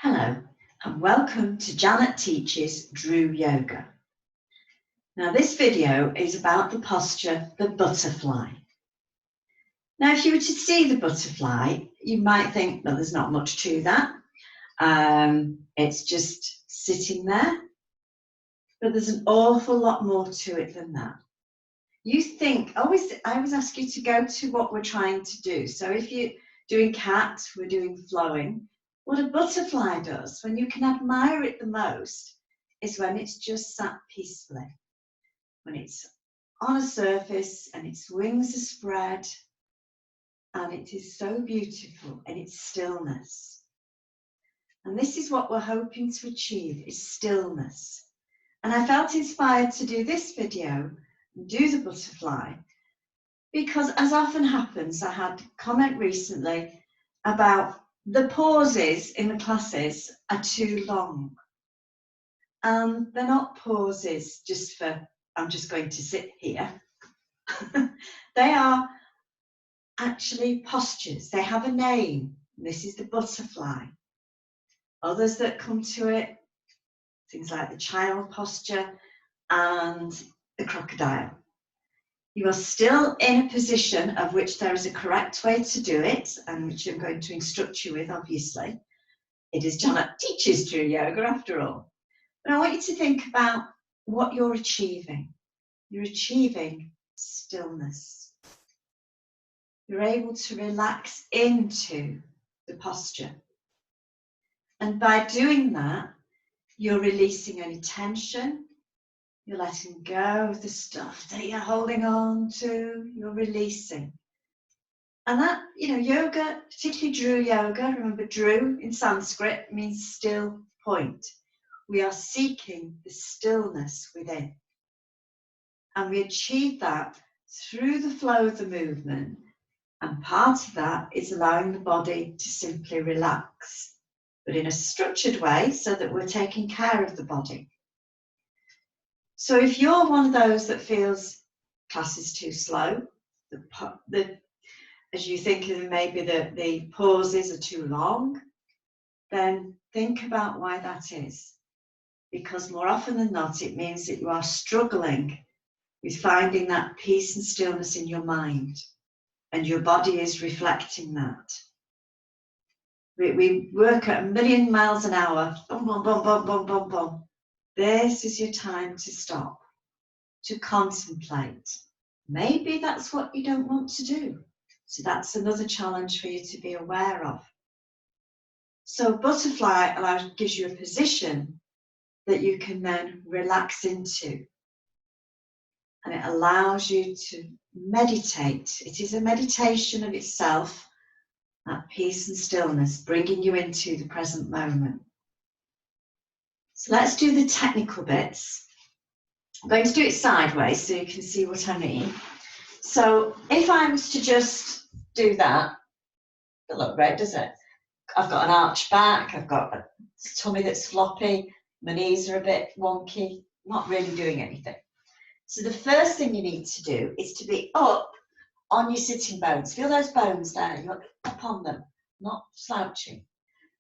Hello and welcome to Janet Teaches DRU Yoga. Now this video is about the posture, the butterfly. Now if you were to see the butterfly, you might think, well, there's not much to that. It's just sitting there, but there's an awful lot more to it than that. You think, I always ask you to go to what we're trying to do. So if you're doing cat, we're doing flowing. What a butterfly does, when you can admire it the most, is when it's just sat peacefully. When it's on a surface and its wings are spread and it is so beautiful in its stillness. And this is what we're hoping to achieve, is stillness. And I felt inspired to do this video and do the butterfly because, as often happens, I had a comment recently about the pauses in the classes are too long. They're not pauses just for, I'm just going to sit here. They are actually postures. They have a name. This is the butterfly. Others that come to it, things like the child posture and the crocodile. You are still in a position of which there is a correct way to do it, and which I'm going to instruct you with, obviously. It is Janet Teaches DRU Yoga after all. But I want you to think about what you're achieving. You're achieving stillness. You're able to relax into the posture. And by doing that, you're releasing any tension. You're letting go of the stuff that you're holding on to. You're releasing. And that, yoga, particularly DRU yoga, remember DRU in Sanskrit means still point. We are seeking the stillness within. And we achieve that through the flow of the movement. And part of that is allowing the body to simply relax, but in a structured way so that we're taking care of the body. So if you're one of those that feels class is too slow, as you think of maybe the pauses are too long, then think about why that is. Because more often than not, it means that you are struggling with finding that peace and stillness in your mind, and your body is reflecting that. We work at 1,000,000 miles an hour, boom, boom, boom, boom, boom, boom, boom. This is your time to stop, to contemplate. Maybe that's what you don't want to do. So that's another challenge for you to be aware of. So butterfly gives you a position that you can then relax into. And it allows you to meditate. It is a meditation of itself, that peace and stillness, bringing you into the present moment. So let's do the technical bits. I'm going to do it sideways so you can see what I mean. So if I was to just do that, it doesn't look great, does it? I've got an arched back, I've got a tummy that's floppy, my knees are a bit wonky, not really doing anything. So the first thing you need to do is to be up on your sitting bones. Feel those bones there, you're up on them, not slouching.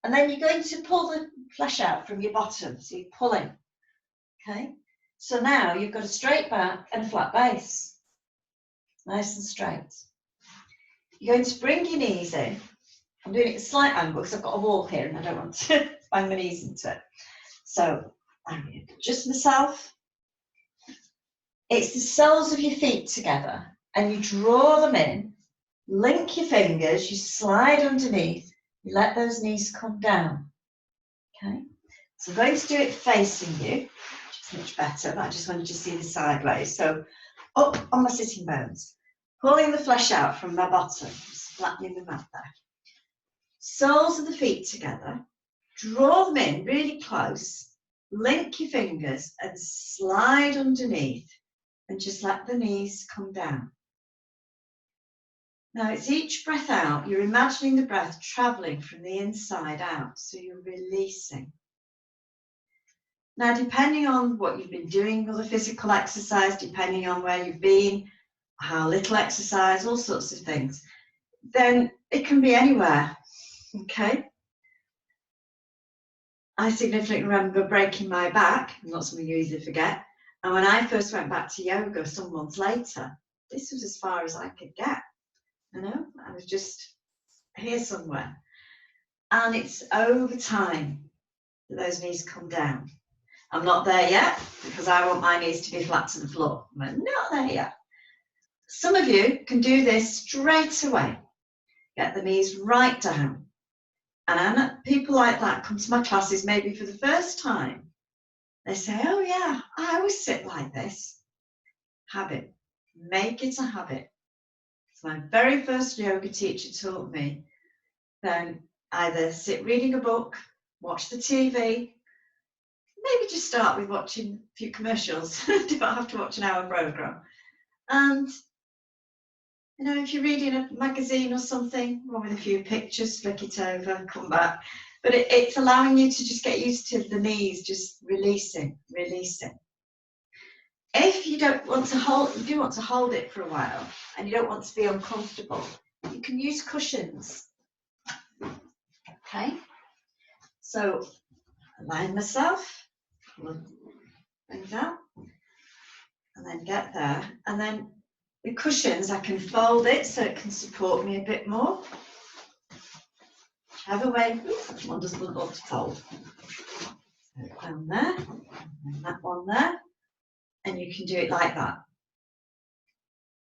And then you're going to pull the flesh out from your bottom, so you're pulling, okay? So now you've got a straight back and a flat base, nice and straight. You're going to bring your knees in. I'm doing it at a slight angle because I've got a wall here and I don't want to bang my knees into it. So I'm going to adjust myself. It's the soles of your feet together and you draw them in, link your fingers, you slide underneath, you let those knees come down, okay? So I'm going to do it facing you, which is much better, but I just wanted you to see the sideways. So up on my sitting bones, pulling the flesh out from my bottom, just flattening the mat there. Soles of the feet together, draw them in really close, link your fingers and slide underneath and just let the knees come down. Now it's each breath out, you're imagining the breath travelling from the inside out, so you're releasing. Now depending on what you've been doing, other physical exercise, depending on where you've been, how little exercise, all sorts of things, then it can be anywhere, okay? I significantly remember breaking my back, not something you easily forget. And when I first went back to yoga some months later, this was as far as I could get. You know, I was just here somewhere. And it's over time that those knees come down. I'm not there yet because I want my knees to be flat to the floor. I'm not there yet. Some of you can do this straight away. Get the knees right down. And people like that come to my classes maybe for the first time. They say, oh yeah, I always sit like this. Habit. Make it a habit. So my very first yoga teacher taught me, then either sit reading a book, watch the TV, maybe just start with watching a few commercials. Do not have to watch an hour program. And you know, if you're reading a magazine or something, one with a few pictures, flick it over, come back. But it's allowing you to just get used to the knees, just releasing. If you don't want to hold, you do want to hold it for a while, and you don't want to be uncomfortable, you can use cushions. Okay, so align myself, bring down, and then get there, and then the cushions, I can fold it so it can support me a bit more. Whichever way, one doesn't want to fold. So down there, and that one there, and you can do it like that.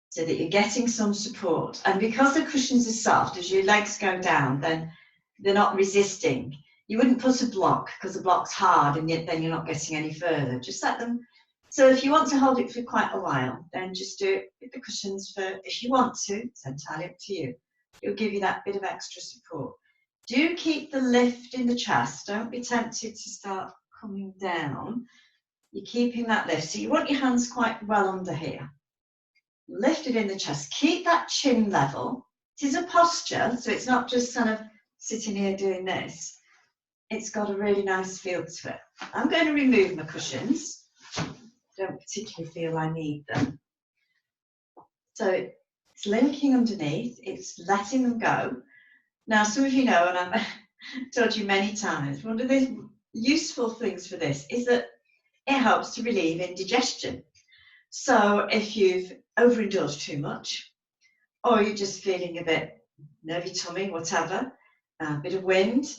So that you're getting some support. And because the cushions are soft, as your legs go down, then they're not resisting. You wouldn't put a block because the block's hard and yet then you're not getting any further. Just let them. So if you want to hold it for quite a while, then just do it with the cushions for, if you want to, it's entirely up to you. It'll give you that bit of extra support. Do keep the lift in the chest. Don't be tempted to start coming down. You're keeping that lift. So you want your hands quite well under here. Lift it in the chest. Keep that chin level. It is a posture, so it's not just kind of sitting here doing this. It's got a really nice feel to it. I'm going to remove my cushions. Don't particularly feel I need them. So it's linking underneath. It's letting them go. Now, some of you know, and I've told you many times, one of the useful things for this is that it helps to relieve indigestion. So if you've overindulged too much, or you're just feeling a bit nervy tummy, whatever, a bit of wind,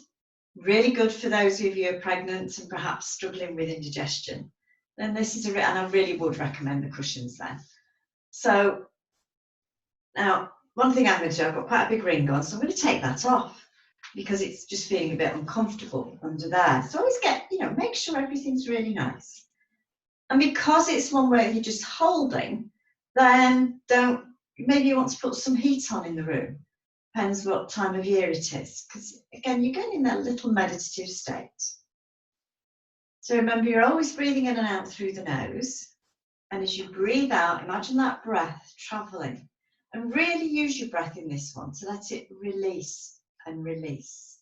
really good for those of you who are pregnant and perhaps struggling with indigestion, then this is and I really would recommend the cushions then. So now, one thing I'm going to do, I've got quite a big ring on, so I'm going to take that off because it's just feeling a bit uncomfortable under there. So always get, make sure everything's really nice. And because it's one where you're just holding, then maybe you want to put some heat on in the room. Depends what time of year it is. Because again, you're getting in that little meditative state. So remember, you're always breathing in and out through the nose. And as you breathe out, imagine that breath traveling. And really use your breath in this one to let it release and release.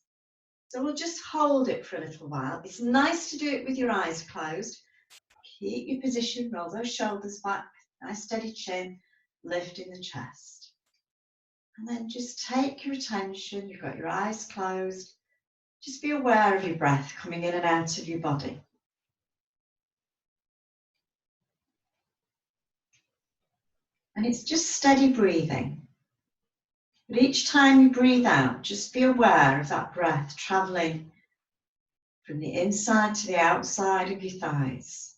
So we'll just hold it for a little while. It's nice to do it with your eyes closed. Keep your position, roll those shoulders back, nice steady chin, lift in the chest. And then just take your attention, you've got your eyes closed. Just be aware of your breath coming in and out of your body. And it's just steady breathing. But each time you breathe out, just be aware of that breath traveling from the inside to the outside of your thighs.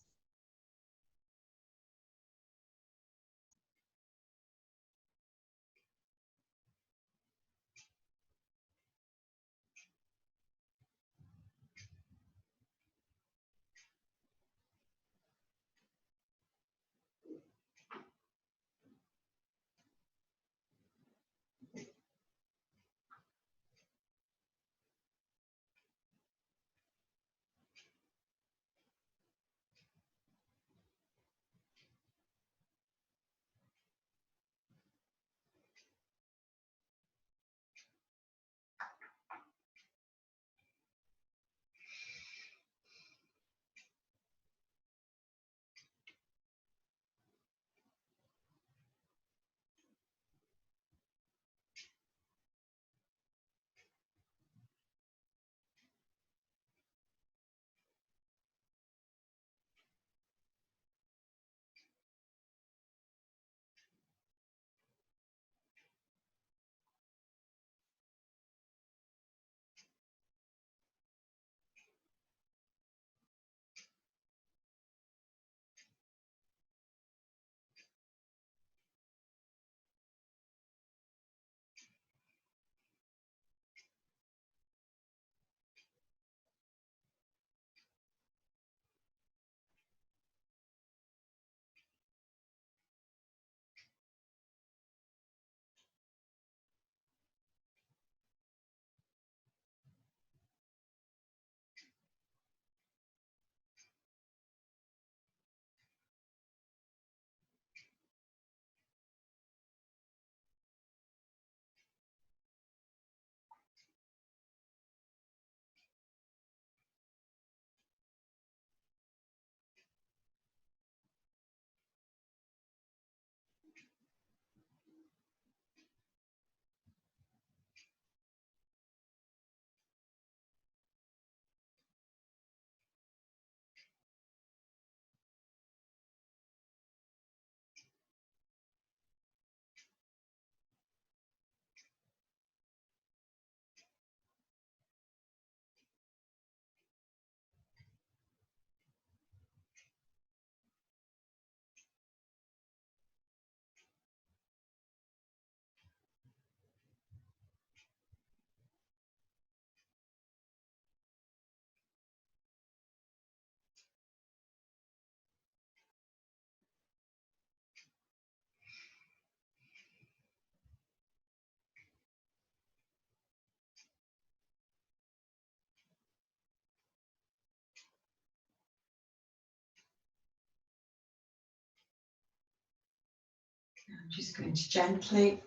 I'm just going to gently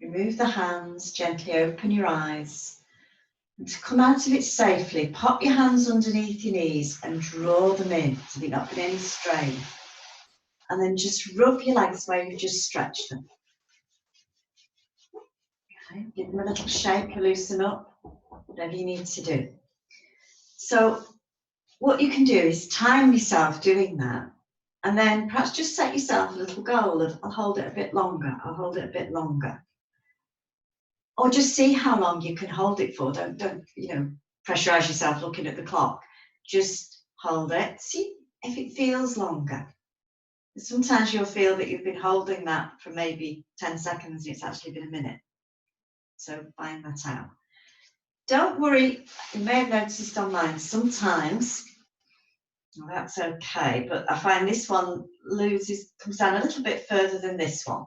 remove the hands, gently open your eyes. And to come out of it safely, pop your hands underneath your knees and draw them in so they're not getting any strain. And then just rub your legs where you've just stretched them. Okay, give them a little shake, loosen up, whatever you need to do. So what you can do is time yourself doing that, and then perhaps just set yourself a little goal of, I'll hold it a bit longer, I'll hold it a bit longer. Or just see how long you can hold it for. Don't pressurize yourself looking at the clock. Just hold it, see if it feels longer. Sometimes you'll feel that you've been holding that for maybe 10 seconds and it's actually been a minute. So find that out. Don't worry, you may have noticed online, sometimes, well, that's okay, but I find this one comes down a little bit further than this one.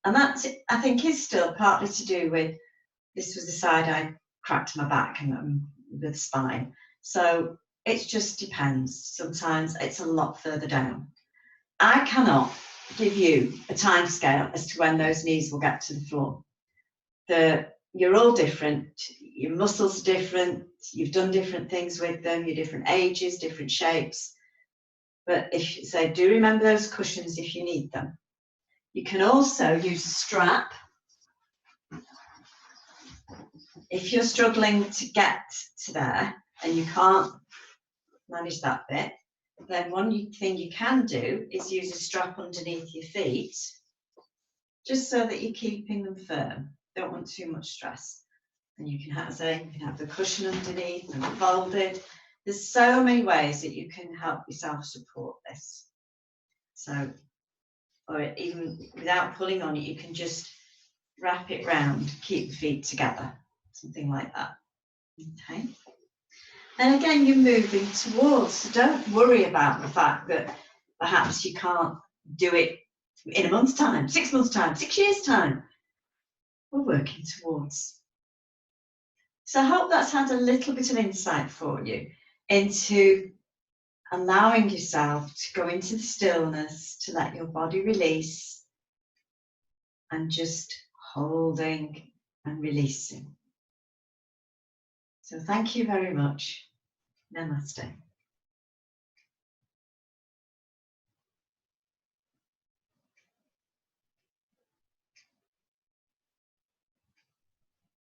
And that, I think, is still partly to do with, this was the side I cracked my back and with the spine. So it just depends. Sometimes it's a lot further down. I cannot give you a time scale as to when those knees will get to the floor. You're all different, your muscles are different, you've done different things with them, you're different ages, different shapes. But do remember those cushions if you need them. You can also use a strap. If you're struggling to get to there and you can't manage that bit, then one thing you can do is use a strap underneath your feet, just so that you're keeping them firm. Don't want too much stress. And you can have the cushion underneath and folded. There's so many ways that you can help yourself support this. So, or even without pulling on it, you can just wrap it round, keep the feet together, something like that. Okay. And again, you're moving towards, so don't worry about the fact that perhaps you can't do it in a month's time, 6 months' time, 6 years' time. We're working towards. So I hope that's had a little bit of insight for you into allowing yourself to go into the stillness, to let your body release, and just holding and releasing. So thank you very much. Namaste.